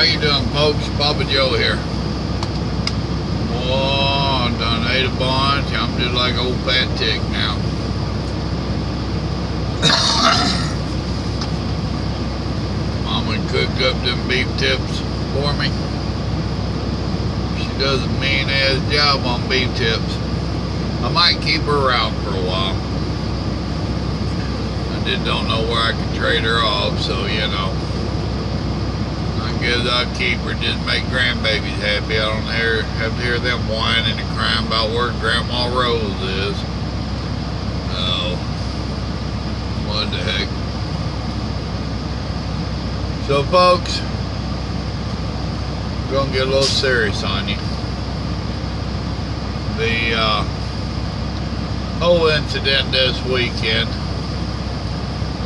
you doing, folks? Papa Joe here. Oh, I done ate a bunch. I'm just like old fat tick now. Mama cooked up them beef tips for me. She does a mean-ass job on beef tips. I might keep her around for a while. I just don't know where I can trade her off, so you know. I guess I'll keep her, just make grandbabies happy. I don't have to hear them whining and crying about where Grandma Rose is. Oh, what the heck. So folks, I'm gonna get a little serious on you. The whole incident this weekend,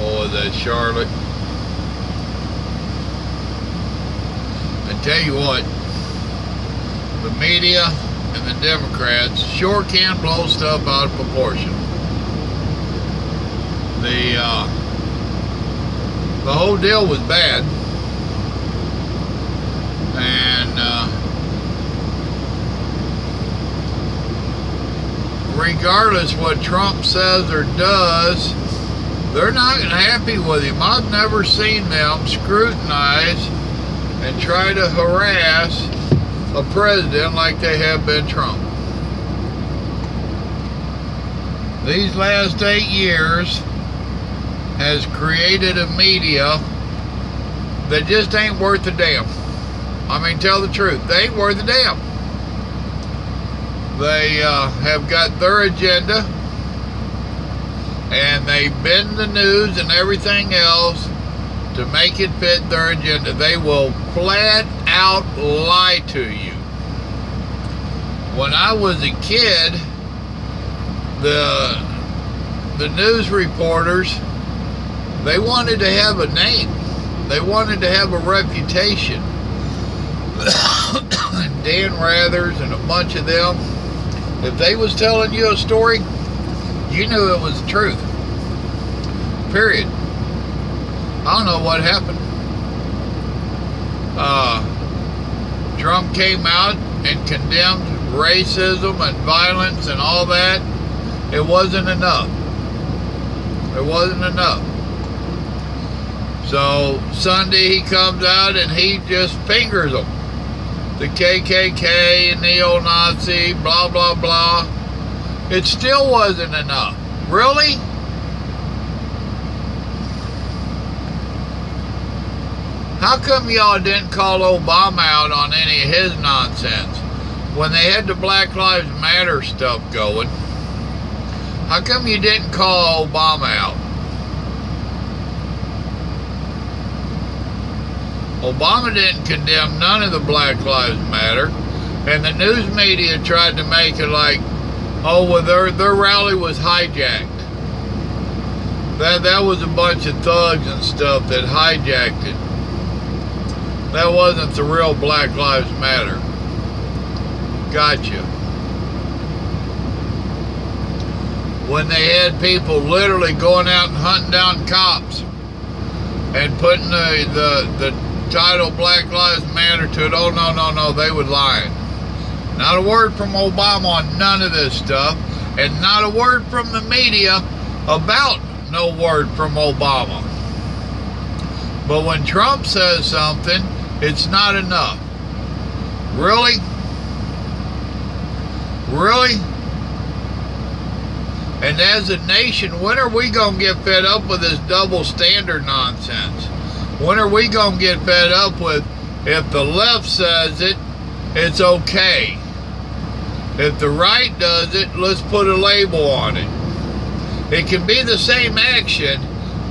that Charlotte. I tell you what, the media and the Democrats sure can blow stuff out of proportion. The whole deal was bad, and regardless what Trump says or does, they're not happy with him. I've never seen them scrutinize and try to harass a president like they have been Trump. These last 8 years has created a media that just ain't worth a damn. I mean, tell the truth, they ain't worth a damn. They have got their agenda, and they bend the news and everything else to make it fit their agenda. They will flat out lie to you. When I was a kid, the news reporters, they wanted to have a name. They wanted to have a reputation. Dan Rathers and a bunch of them, if they was telling you a story, you knew it was the truth. Period. I don't know what happened. Trump came out and condemned racism and violence and all that. It wasn't enough. It wasn't enough. So Sunday he comes out and he just fingers them. The KKK, neo-Nazi, blah, blah, blah. It still wasn't enough. Really? How come y'all didn't call Obama out on any of his nonsense when they had the Black Lives Matter stuff going? How come you didn't call Obama out? Obama didn't condemn none of the Black Lives Matter, and the news media tried to make it like, oh, well, their rally was hijacked. That was a bunch of thugs and stuff that hijacked it. That wasn't the real Black Lives Matter. Gotcha. When they had people literally going out and hunting down cops and putting the title Black Lives Matter to it, oh, no, they were lying. Not a word from Obama on none of this stuff, and not a word from the media about no word from Obama. But when Trump says something, it's not enough. Really? Really? And as a nation, when are we going to get fed up with this double standard nonsense? When are we going to get fed up with, if the left says it, it's okay. If the right does it, let's put a label on it. It can be the same action,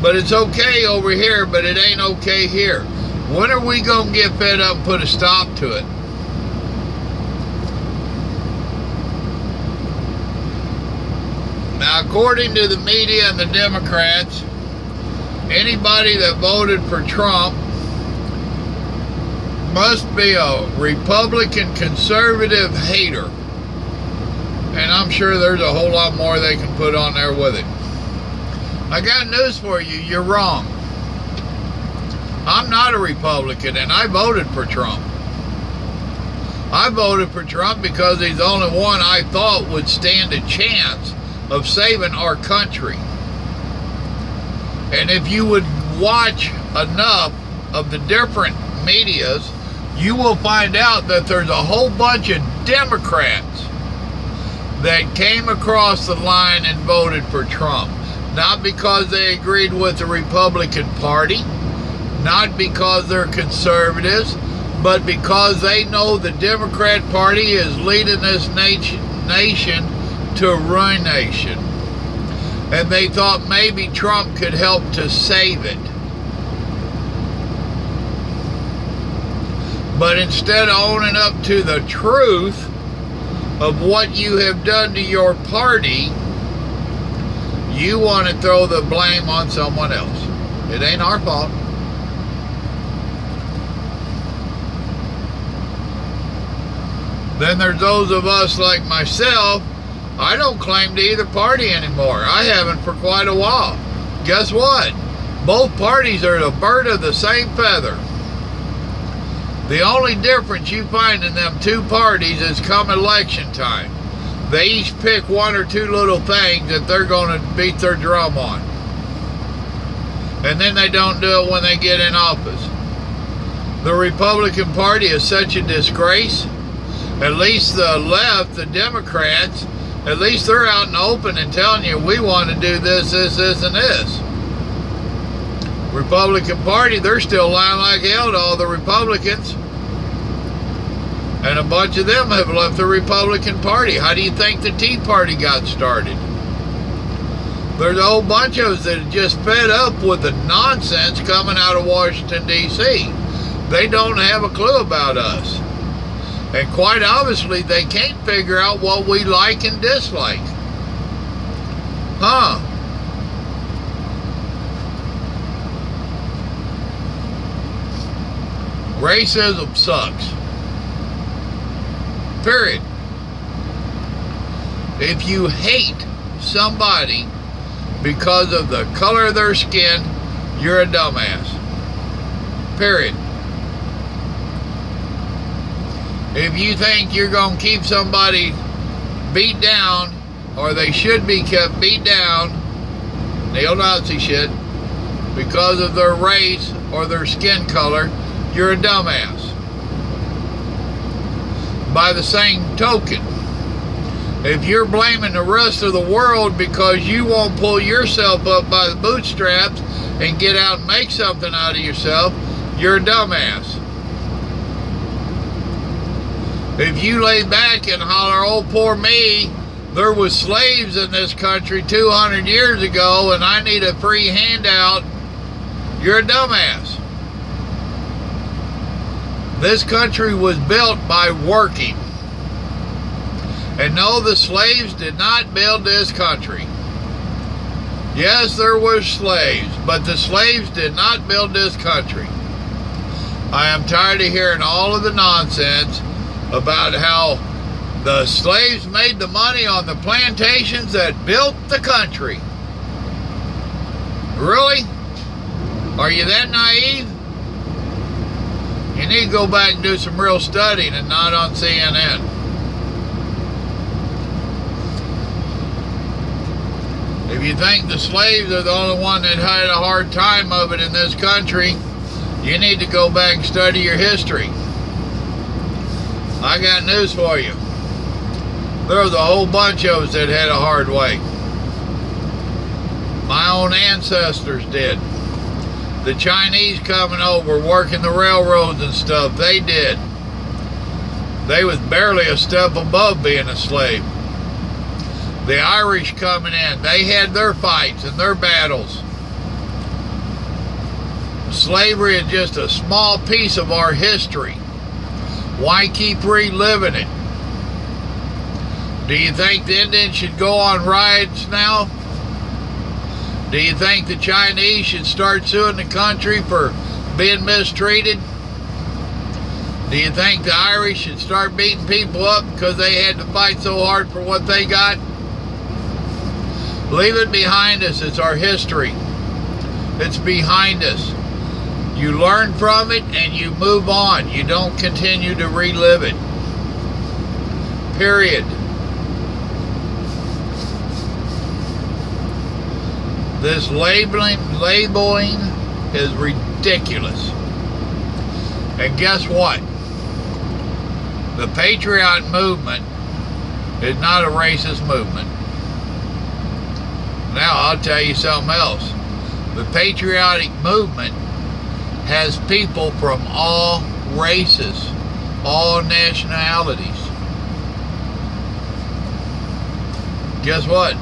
but it's okay over here, but it ain't okay here. When are we going to get fed up and put a stop to it? Now, according to the media and the Democrats, anybody that voted for Trump must be a Republican conservative hater. And I'm sure there's a whole lot more they can put on there with it. I got news for you. You're wrong. I'm not a Republican, and I voted for Trump. I voted for Trump because he's the only one I thought would stand a chance of saving our country. And if you would watch enough of the different medias, you will find out that there's a whole bunch of Democrats that came across the line and voted for Trump. Not because they agreed with the Republican Party, not because they're conservatives, but because they know the Democrat Party is leading this nation to ruination. And they thought maybe Trump could help to save it. But instead of owning up to the truth of what you have done to your party, you want to throw the blame on someone else. It ain't our fault. Then there's those of us like myself. I don't claim to either party anymore. I haven't for quite a while. Guess what? Both parties are the bird of the same feather. The only difference you find in them two parties is come election time. They each pick one or two little things that they're going to beat their drum on. And then they don't do it when they get in office. The Republican Party is such a disgrace. At least the left, the Democrats, at least they're out in the open and telling you, we want to do this, this, this, and this. Republican Party, they're still lying like hell to all the Republicans. And a bunch of them have left the Republican Party. How do you think the Tea Party got started? There's a whole bunch of us that are just fed up with the nonsense coming out of Washington, D.C. They don't have a clue about us. And quite obviously, they can't figure out what we like and dislike. Huh? Racism sucks. Period. If you hate somebody because of the color of their skin, you're a dumbass. Period. If you think you're going to keep somebody beat down, or they should be kept beat down, neo-Nazi shit, because of their race or their skin color, you're a dumbass. By the same token, if you're blaming the rest of the world because you won't pull yourself up by the bootstraps and get out and make something out of yourself, you're a dumbass. If you lay back and holler, oh, poor me, there was slaves in this country 200 years ago and I need a free handout, you're a dumbass. This country was built by working. And no, the slaves did not build this country. Yes, there were slaves, but the slaves did not build this country. I am tired of hearing all of the nonsense about how the slaves made the money on the plantations that built the country. Really? Are you that naive? You need to go back and do some real studying and not on CNN. If you think the slaves are the only one that had a hard time of it in this country, you need to go back and study your history. I got news for you. There was a whole bunch of us that had a hard way. My own ancestors did. The Chinese coming over, working the railroads and stuff, they did. They was barely a step above being a slave. The Irish coming in, they had their fights and their battles. Slavery is just a small piece of our history. Why keep reliving it? Do you think the Indians should go on riots now? Do you think the Chinese should start suing the country for being mistreated? Do you think the Irish should start beating people up because they had to fight so hard for what they got? Leave it behind us. It's our history. It's behind us. You learn from it and you move on. You don't continue to relive it. Period. This labeling is ridiculous. And guess what? The patriotic movement is not a racist movement. Now I'll tell you something else. The patriotic movement has people from all races, all nationalities. Guess what?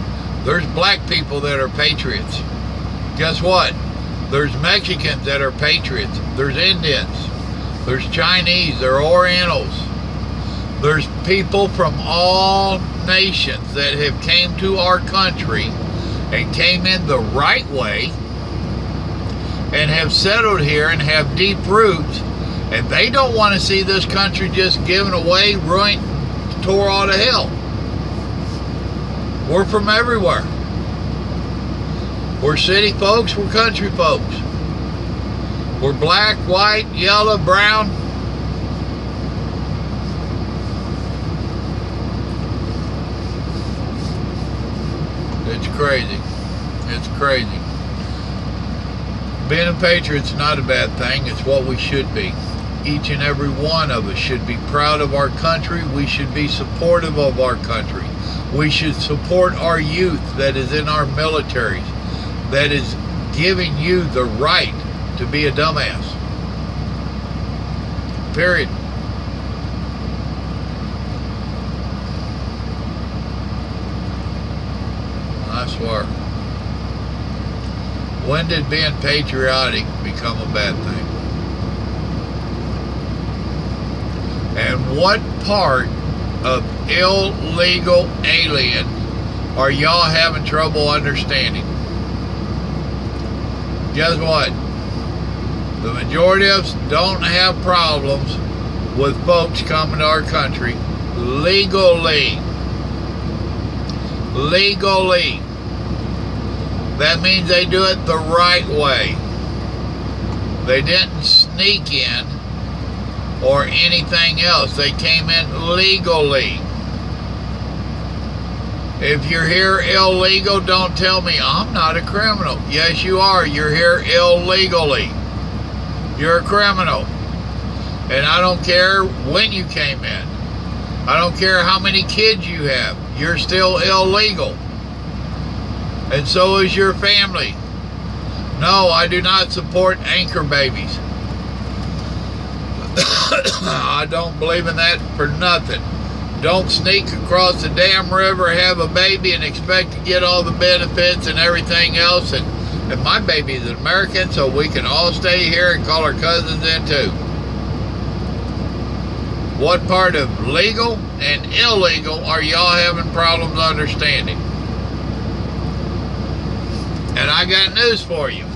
There's black people that are patriots. Guess what? There's Mexicans that are patriots. There's Indians. There's Chinese. There are Orientals. There's people from all nations that have came to our country and came in the right way and have settled here and have deep roots, and they don't want to see this country just given away, ruined, tore all to hell. We're from everywhere. We're city folks, we're country folks. We're black, white, yellow, brown. It's crazy. It's crazy. Being a patriot's not a bad thing. It's what we should be. Each and every one of us should be proud of our country. We should be supportive of our country. We should support our youth that is in our militaries, that is giving you the right to be a dumbass. Period. I swear. When did being patriotic become a bad thing? And what part of illegal alien are y'all having trouble understanding? Guess what? The majority of us don't have problems with folks coming to our country legally. Legally. That means they do it the right way. They didn't sneak in or anything else. They came in legally. If you're here illegal, don't tell me I'm not a criminal. Yes, you are. You're here illegally. You're a criminal. And I don't care when you came in. I don't care how many kids you have. You're still illegal. And so is your family. No, I do not support anchor babies. I don't believe in that for nothing. Don't sneak across the damn river, have a baby, and expect to get all the benefits and everything else. And my baby is an American, so we can all stay here and call our cousins in too. What part of legal and illegal are y'all having problems understanding? And I got news for you.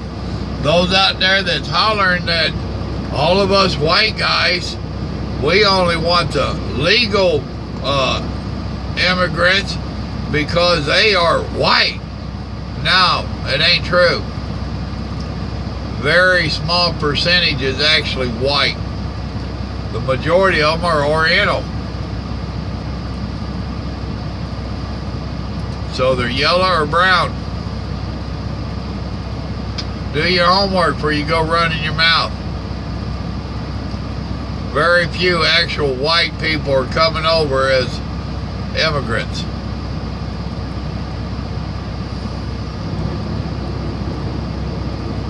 Those out there that's hollering that all of us white guys, we only want the legal immigrants because they are white. No, it ain't true. Very small percentage is actually white. The majority of them are Oriental. So they're yellow or brown. Do your homework before you go running your mouth. Very few actual white people are coming over as immigrants.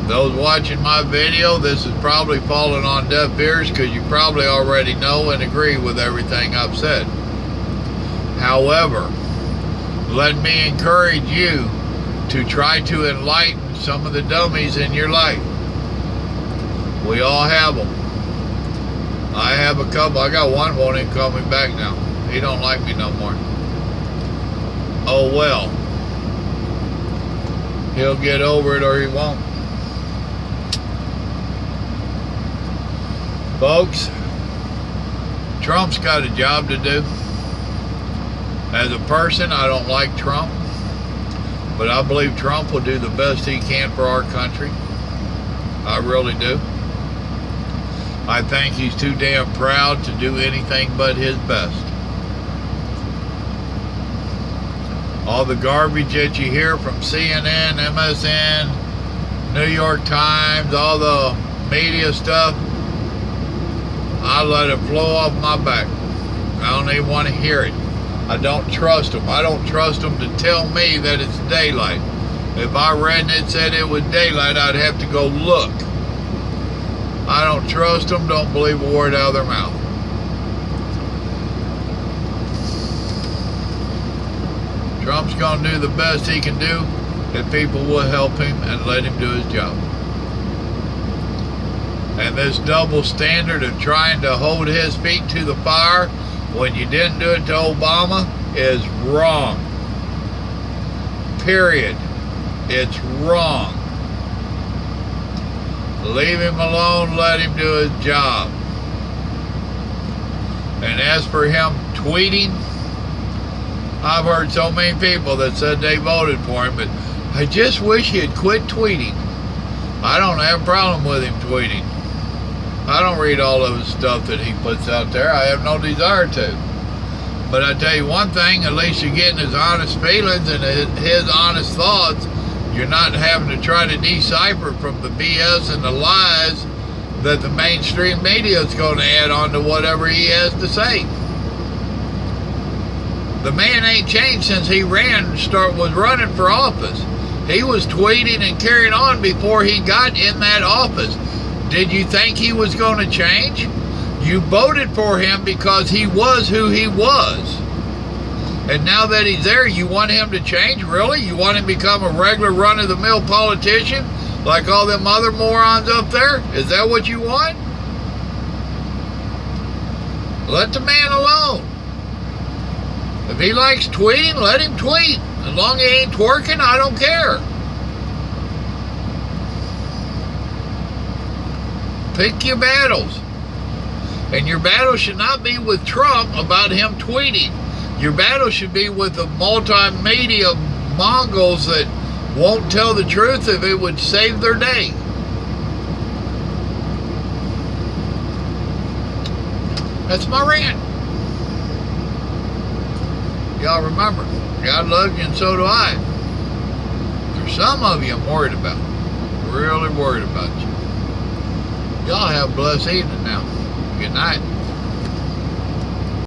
Those watching my video, this is probably falling on deaf ears because you probably already know and agree with everything I've said. However, let me encourage you to try to enlighten some of the dummies in your life. We all have them. I have a couple. I got one won't even call me back now. He don't like me no more. Oh well. He'll get over it or he won't. Folks, Trump's got a job to do. As a person, I don't like Trump, but I believe Trump will do the best he can for our country. I really do. I think he's too damn proud to do anything but his best. All the garbage that you hear from CNN, MSN, New York Times, all the media stuff, I let it flow off my back. I don't even want to hear it. I don't trust them. I don't trust them to tell me that it's daylight. If I read and it said it was daylight, I'd have to go look. I don't trust them. Don't believe a word out of their mouth. Trump's going to do the best he can do if people will help him and let him do his job. And this double standard of trying to hold his feet to the fire when you didn't do it to Obama is wrong. Period. It's wrong. Leave him alone, let him do his job. And as for him tweeting, I've heard so many people that said they voted for him, but I just wish he had quit tweeting. I don't have a problem with him tweeting. I don't read all of his stuff that he puts out there. I have no desire to. But I tell you one thing, at least you're getting his honest feelings and his honest thoughts. You're not having to try to decipher from the BS and the lies that the mainstream media is going to add on to whatever he has to say. The man ain't changed since he was running for office. He was tweeting and carrying on before he got in that office. Did you think he was going to change? You voted for him because he was who he was. And now that he's there, you want him to change? Really? You want him to become a regular run-of-the-mill politician like all them other morons up there? Is that what you want? Let the man alone. If he likes tweeting, let him tweet. As long as he ain't twerking, I don't care. Pick your battles. And your battle should not be with Trump about him tweeting. Your battle should be with the multimedia Mongols that won't tell the truth if it would save their day. That's my rant. Y'all remember, God loves you and so do I. There's some of you I'm worried about. Really worried about you. Y'all have a blessed evening now. Good night.